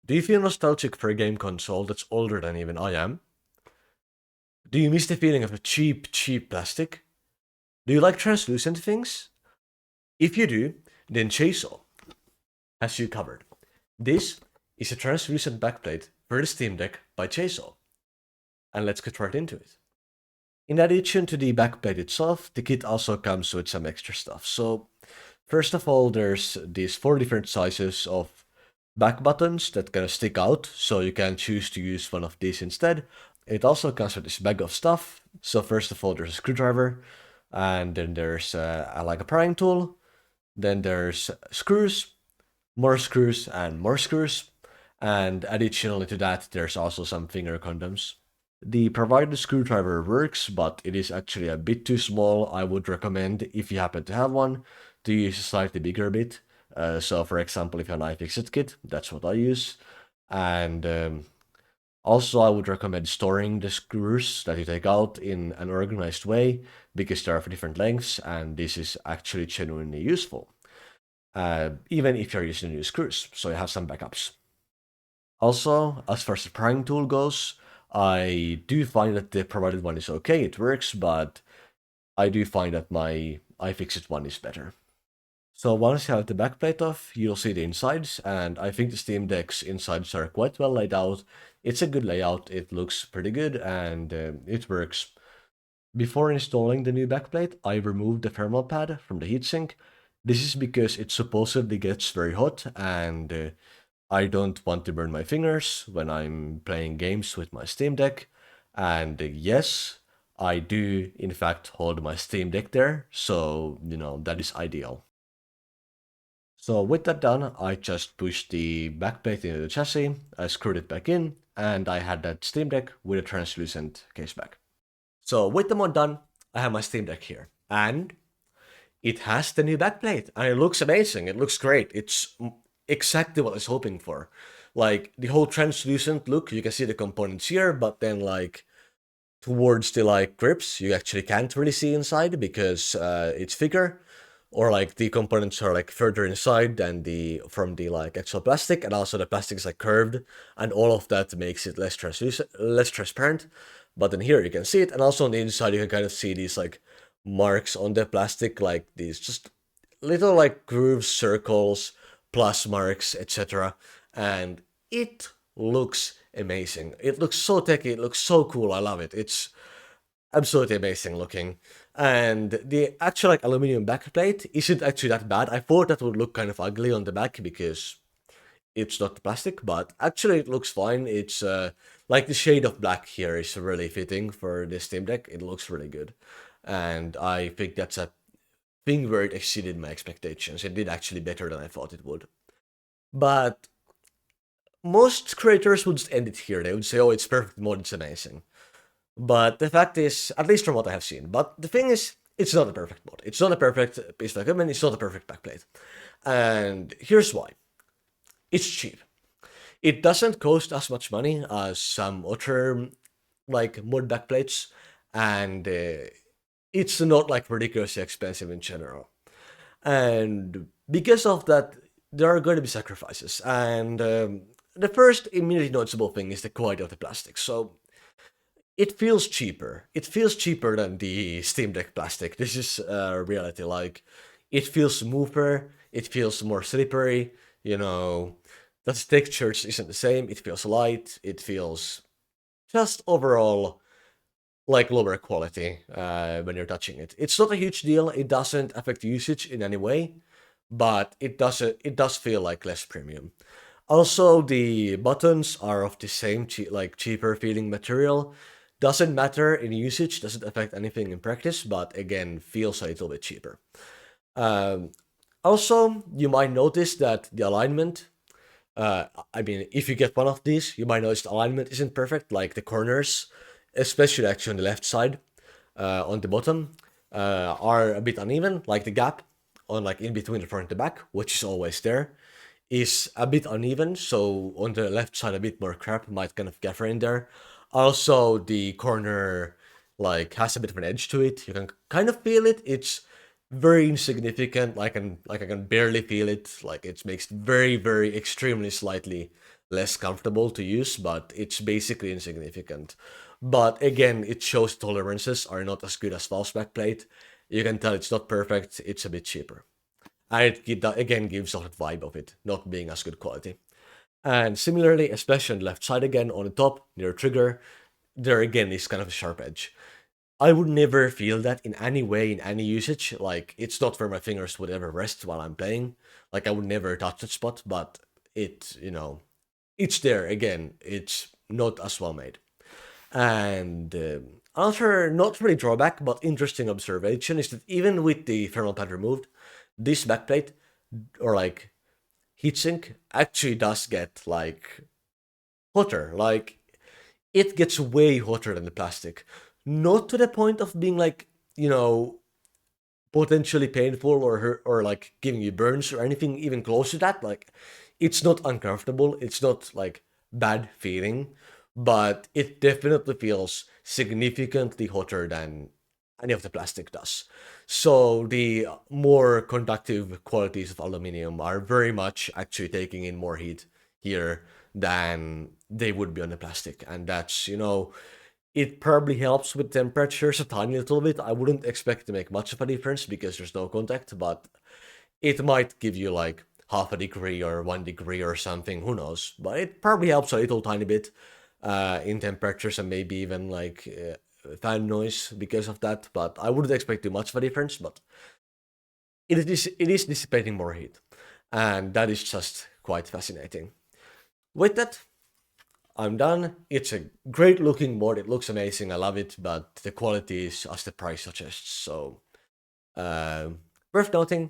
Do you feel nostalgic for a game console that's older than even I am? Do you miss the feeling of a cheap plastic? Do you like translucent things? If you do, then JSAUX has you covered. This is a translucent backplate for the Steam Deck by JSAUX, and let's get right into it. In addition to the backplate itself, the kit also comes with some extra stuff. So, first of all, there's these 4 different sizes of back buttons that kind of stick out, so you can choose to use one of these instead. It also comes with this bag of stuff. So first of all, there's a screwdriver, and then there's like a prying tool. Then there's screws, and more screws. And additionally to that, there's also some finger condoms. The provided screwdriver works, but it is actually a bit too small. I would recommend, if you happen to have one, to use a slightly bigger bit. So, for example, if you have an iFixit kit, that's what I use. And also, I would recommend storing the screws that you take out in an organized way because they are of different lengths, and this is actually genuinely useful, even if you're using new screws, so you have some backups. Also, as far as the prying tool goes, I do find that the provided one is okay, it works, but I do find that my iFixit one is better. So once you have the backplate off, you'll see the insides, and I think the Steam Deck's insides are quite well laid out. It's a good layout, it looks pretty good, and it works. Before installing the new backplate, I removed the thermal pad from the heatsink. This is because it supposedly gets very hot, and I don't want to burn my fingers when I'm playing games with my Steam Deck. And yes, I do in fact hold my Steam Deck there, so that is ideal. So with that done, I just pushed the backplate into the chassis, I screwed it back in, and I had that Steam Deck with a translucent case back. So with the mod done, I have my Steam Deck here. And it has the new backplate, and it looks amazing. It looks great. It's exactly what I was hoping for. Like the whole translucent look, you can see the components here, but then like towards the like grips, you actually can't really see inside because it's thicker, or like the components are like further inside than the from the like actual plastic, and also the plastic is like curved, and all of that makes it less translucent, less transparent. But then here you can see it, and also on the inside you can kind of see these like marks on the plastic, like these just little like grooves, circles, plus marks, etc. And it looks amazing. It looks so techy, it looks so cool. I love it. It's absolutely amazing looking. And the actual like aluminum backplate isn't actually that bad. I thought that would look kind of ugly on the back because it's not plastic, but actually it looks fine. It's like the shade of black here is really fitting for this Steam Deck. It looks really good. And I think that's a thing where it exceeded my expectations. It did actually better than I thought it would. But most creators would just end it here. They would say, oh, it's perfect mod, it's amazing. But the fact is, at least from what I have seen, but the thing is, it's not a perfect mod. It's not a perfect piece of equipment, it's not a perfect backplate. And here's why. It's cheap. It doesn't cost as much money as some other like mod backplates, and it's not like ridiculously expensive in general. And because of that, there are going to be sacrifices. And the first immediately noticeable thing is the quality of the plastic. So it feels cheaper. It feels cheaper than the Steam Deck plastic. This is reality. Like, it feels smoother. It feels more slippery. You know, the texture isn't the same. It feels light. It feels just overall like lower quality when you're touching it. It's not a huge deal. It doesn't affect usage in any way, but it does feel like less premium. Also, the buttons are of the same like cheaper feeling material. Doesn't matter in usage, doesn't affect anything in practice, but again, feels a little bit cheaper. Um, Also, you might notice that the alignment, I mean, if you get one of these, you might notice the alignment isn't perfect, like the corners, especially actually on the left side, on the bottom, are a bit uneven, like the gap on like in between the front and the back, which is always there, is a bit uneven. So on the left side, a bit more crap might kind of gather in there. Also, the corner like has a bit of an edge to it. You can kind of feel it. It's very insignificant. I can barely feel it. Like it makes very extremely slightly less comfortable to use, but it's basically insignificant. But again, it shows tolerances are not as good as false backplate. You can tell it's not perfect, it's a bit cheaper. And again gives off that vibe of it, not being as good quality. And similarly, especially on the left side again, on the top, near trigger, there again is kind of a sharp edge. I would never feel that in any way, in any usage. Like, it's not where my fingers would ever rest while I'm playing. Like, I would never touch that spot, but it's there again. It's not as well made. And another, not really drawback, but interesting observation is that even with the thermal pad removed, this backplate, or like heatsink, actually does get like hotter. Like, it gets way hotter than the plastic. Not to the point of being like, potentially painful or hurt or like giving you burns or anything even close to that. Like, it's not uncomfortable. It's not like bad feeling, but it definitely feels significantly hotter than any of the plastic does. So the more conductive qualities of aluminium are very much actually taking in more heat here than they would be on the plastic. And that's, it probably helps with temperatures a tiny little bit. I wouldn't expect to make much of a difference because there's no contact, but it might give you like half a degree or 1 degree or something, who knows. But it probably helps a little tiny bit in temperatures and maybe even like fan noise because of that. But I wouldn't expect too much of a difference, but it is dissipating more heat. And that is just quite fascinating. With that, I'm done. It's a great looking board. It looks amazing. I love it, but the quality is as the price suggests. So, uh, worth noting.